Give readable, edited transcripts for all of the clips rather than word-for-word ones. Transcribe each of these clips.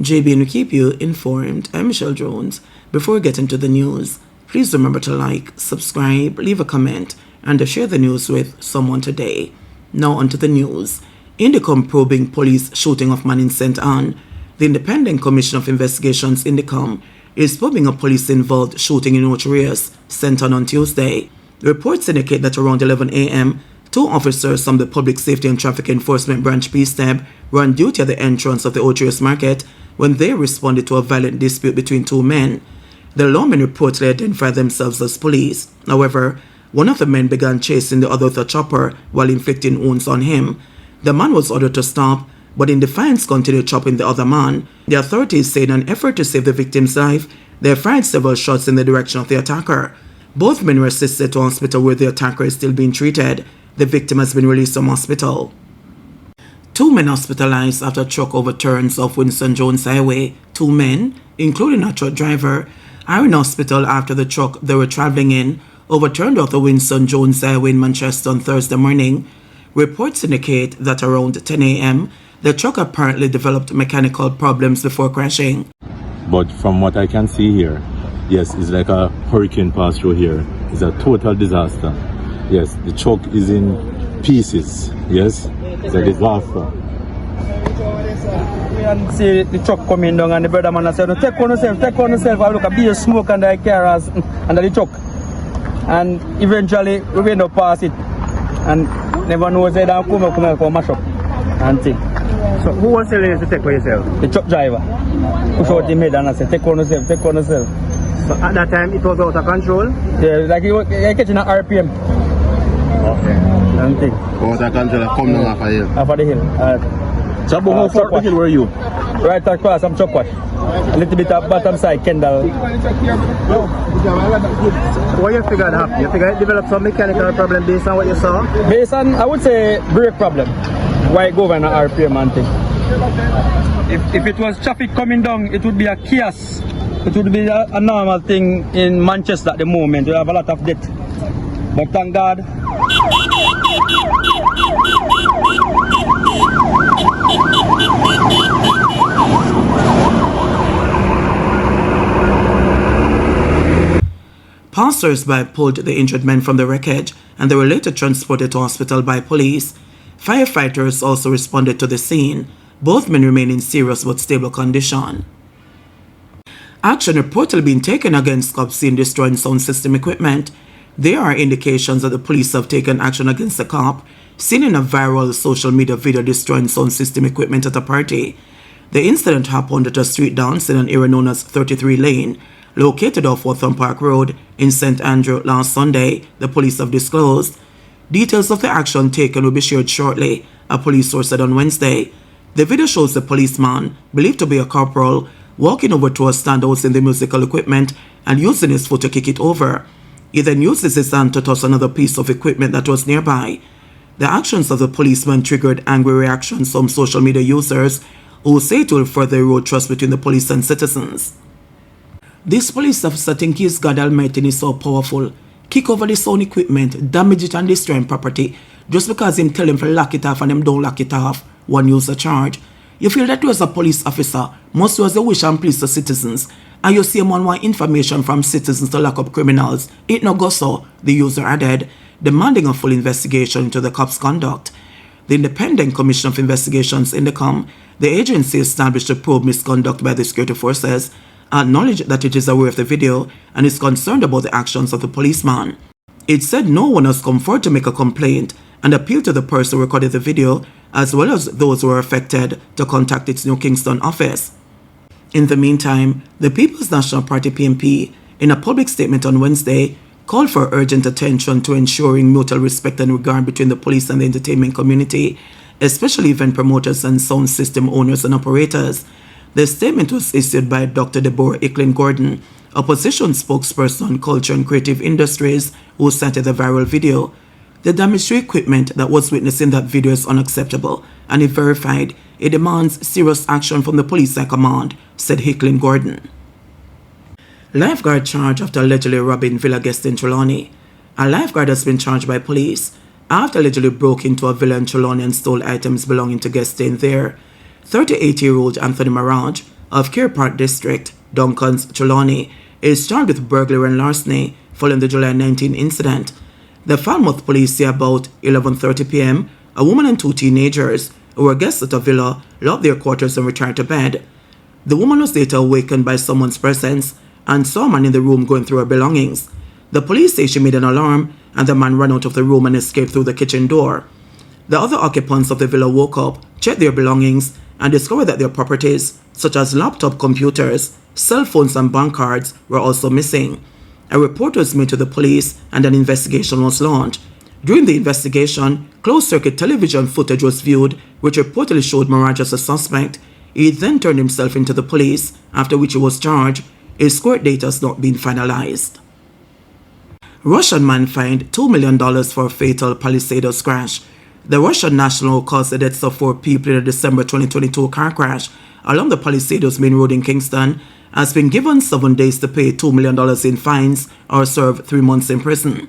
JBNN will keep you informed. I'm Michelle Jones. Before we get into the news, please remember to like, subscribe, leave a comment, and to share the news with someone today. Now onto the news. Indicom probing police shooting of man in St. Anne. The Independent Commission of Investigations, Indicom, is probing a police-involved shooting in Ocho St. Anne on Tuesday. Reports indicate that around 11 a.m., two officers from the Public Safety and Traffic Enforcement Branch PSTEB were on duty at the entrance of the Ocho Market when they responded to a violent dispute between two men. The lawmen reportedly identified themselves as police. However, one of the men began chasing the other with a chopper while inflicting wounds on him. The man was ordered to stop, but in defiance continued chopping the other man. The authorities say in an effort to save the victim's life, they fired several shots in the direction of the attacker. Both men were assisted to hospital where the attacker is still being treated. The victim has been released from hospital. Two men hospitalized after a truck overturns off Winston Jones Highway. Two men, including a truck driver, are in hospital after the truck they were traveling in overturned off the Winston Jones Highway in Manchester on Thursday morning. Reports indicate that around 10 a.m., the truck apparently developed mechanical problems before crashing. But from what I can see here, yes, it's like a hurricane passed through here. It's a total disaster. Yes, the truck is in pieces. Yes, it's a disaster. And see the truck coming down and the brother man said, take on yourself. I look at beer smoke under the car under the truck. And eventually we end up past it. And never knows that I'll come mash up and thing. So who was telling you to take for yourself? The truck driver. Push out the head and I said, take on yourself. So at that time it was out of control? Yeah, like you're catching an RPM. Okay. And thing. Out of control, come down off the hill. Off of the hill. So how far the hill were you? Right across, I'm truck wash. A little bit of bottom side, Kendall. What you figured happened? You figured it developed some mechanical problem based on what you saw? Based on, I would say, brake problem. Why go on an RPM and thing. If it was traffic coming down, it would be a chaos. It would be a normal thing in Manchester at the moment. We have a lot of death. But thank God. Passers-by pulled the injured men from the wreckage and they were later transported to hospital by police. Firefighters also responded to the scene. Both men remain in serious but stable condition. Action reportedly being taken against cops seen destroying sound system equipment. There are indications that the police have taken action against the cop seen in a viral social media video destroying sound system equipment at a party. The incident happened at a street dance in an area known as 33 Lane, located off Waltham Park Road in St. Andrew last Sunday, the police have disclosed. Details of the action taken will be shared shortly, a police source said on Wednesday. The video shows the policeman, believed to be a corporal, walking over to a stand housing the musical equipment and using his foot to kick it over. He then uses his hand to toss another piece of equipment that was nearby. The actions of the policeman triggered angry reactions from social media users who say it will further erode trust between the police and citizens. This police officer thinks his God Almighty is so powerful. Kick over the sound equipment, damage it and destroy property just because him tell him to lock it off and them don't lock it off. One user charge. You feel that you as a police officer must do as a wish and please the citizens, and you see him want information from citizens to lock up criminals. It no go so, the user added, demanding a full investigation into the cops' conduct. The Independent Commission of Investigations, Indicom, the agency established to probe misconduct by the security forces, acknowledged that it is aware of the video and is concerned about the actions of the policeman. It said no one has come forward to make a complaint and appealed to the person who recorded the video as well as those who were affected to contact its New Kingston office. In the meantime, the People's National Party PNP, in a public statement on Wednesday, called for urgent attention to ensuring mutual respect and regard between the police and the entertainment community, especially event promoters and sound system owners and operators. The statement was issued by Dr. Deborah Gordon, opposition spokesperson on culture and creative industries, who cited the viral video. The damage to equipment that was witnessed in that video is unacceptable, and if verified, it demands serious action from the police high command, said Gordon. Lifeguard charged after allegedly robbing villa guest in Trelawney. A lifeguard has been charged by police after allegedly broke into a villa in Trelawney and stole items belonging to guests staying there. 38-year-old Anthony Maraj, of Care Park District, Duncan's Trelawney, is charged with burglary and larceny following the July 19 incident. The Falmouth police say about 11:30 p.m., a woman and two teenagers who were guests at a villa locked their quarters and returned to bed. The woman was later awakened by someone's presence and saw a man in the room going through her belongings. The police say she made an alarm and the man ran out of the room and escaped through the kitchen door. The other occupants of the villa woke up, checked their belongings, and discovered that their properties, such as laptop computers, cell phones, and bank cards, were also missing. A report was made to the police and an investigation was launched. During the investigation, closed-circuit television footage was viewed, which reportedly showed Mirage as a suspect. He then turned himself into the police, after which he was charged. His court date has not been finalized. Russian man fined $2 million for a fatal Palisados crash. The Russian national caused the deaths of 4 people in a December 2022 car crash along the Palisados main road in Kingston, has been given 7 days to pay $2 million in fines or serve 3 months in prison.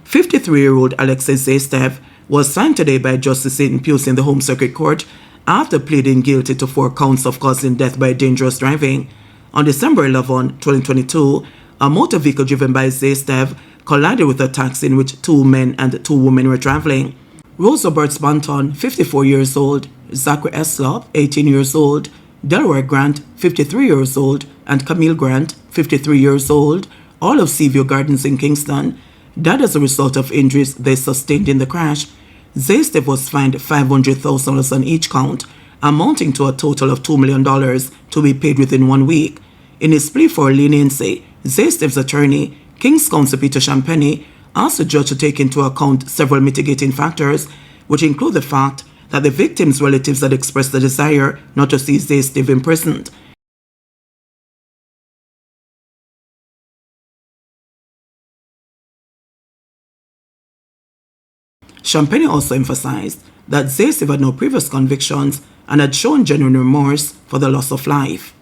53-year-old Alexei Zaystev was signed today by Justice St. Pius in the Home Circuit Court after pleading guilty to 4 counts of causing death by dangerous driving. On December 11, 2022, a motor vehicle driven by Zaystev collided with a taxi in which 2 men and 2 women were traveling. Rose Roberts Banton, 54 years old, Zachary Eslop, 18 years old, Delroy Grant, 53 years old, and Camille Grant, 53 years old, all of Seaview Gardens in Kingston, died as a result of injuries they sustained in the crash. Zaystev was fined $500,000 on each count, amounting to a total of $2 million to be paid within 1 week. In his plea for leniency, Zaystev's attorney, King's Counsel Peter Champagny, asked the judge to take into account several mitigating factors, which include the fact that the victim's relatives had expressed the desire not to see Zaystev imprisoned. Champagny also emphasized that Zaystev had no previous convictions and had shown genuine remorse for the loss of life.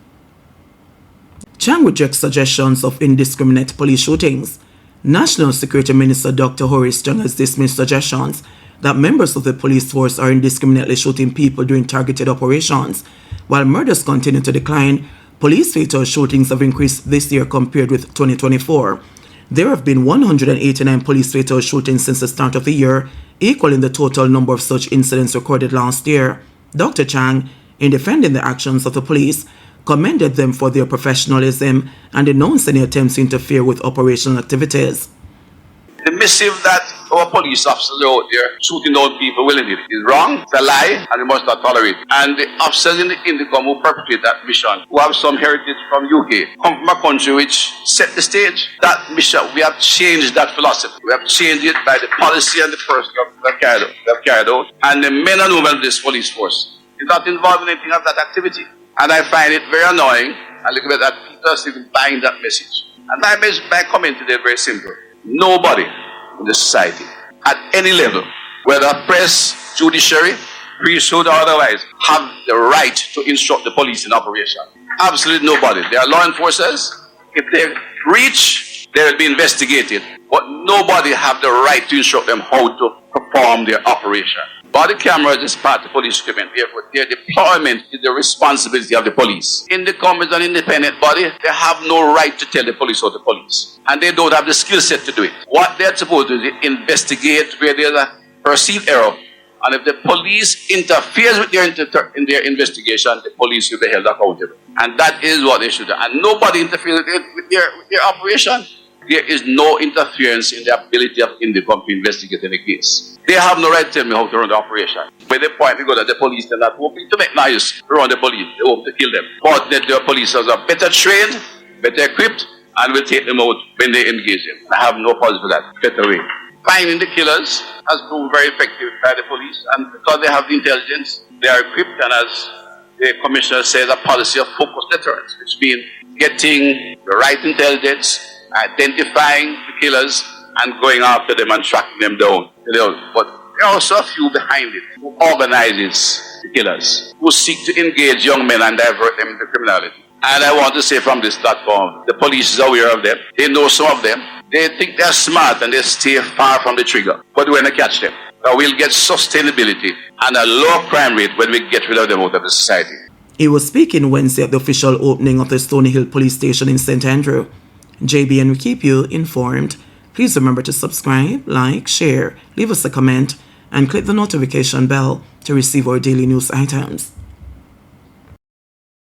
Chang rejects suggestions of indiscriminate police shootings. National Security Minister Dr. Horace Chang has dismissed suggestions that members of the police force are indiscriminately shooting people during targeted operations. While murders continue to decline, police fatal shootings have increased this year compared with 2024. There have been 189 police fatal shootings since the start of the year, equaling the total number of such incidents recorded last year. Dr. Chang, in defending the actions of the police, commended them for their professionalism and denounced any attempts to interfere with operational activities. The missive that our police officers are out there shooting down people willingly is wrong, it's a lie, and we must not tolerate it. And the officers in the Indicom who perpetrate that mission, who have some heritage from UK, come from a country which set the stage. That mission, we have changed that philosophy. We have changed it by the policy and the person we have carried out. And the men and women of this police force is not involved in anything of that activity. And I find it very annoying, a little bit, that people are still buying that message. And my comment today is very simple. Nobody in the society, at any level, whether press, judiciary, priesthood, or otherwise, have the right to instruct the police in operation. Absolutely nobody. They are law enforcers. If they reach, they will be investigated. But nobody have the right to instruct them how to perform their operation. Body cameras is part of the police equipment. Therefore, their deployment is the responsibility of the police. Indicom is an independent body. They have no right to tell the police how to police. And they don't have the skill set to do it. What they're supposed to do is investigate where there's a perceived error. And if the police interferes with in their investigation, the police will be held accountable. And that is what they should do. And nobody interferes with their operation. There is no interference in the ability of Indicom to investigate any case. They have no right to tell me how to run the operation. By the point we go that the police are not hoping to make noise to run the police, they hope to kill them. But that their police are better trained, better equipped, and will take them out when they engage them. I have no pause for that. Better way. Finding the killers has proven very effective by the police, and because they have the intelligence, they are equipped, and as the commissioner says, a policy of focused deterrence, which means getting the right intelligence, identifying the killers, and going after them and tracking them down. But there are also a few behind it who organizes the killers, who seek to engage young men and divert them into criminality. And I want to say from this platform, the police is aware of them. They know some of them. They think they're smart and they stay far from the trigger. But when they catch them, we'll get sustainability and a low crime rate when we get rid of them out of the society. He was speaking Wednesday at the official opening of the Stony Hill Police Station in St. Andrew. JBN will keep you informed. Please remember to subscribe, like, share, leave us a comment, and click the notification bell to receive our daily news items.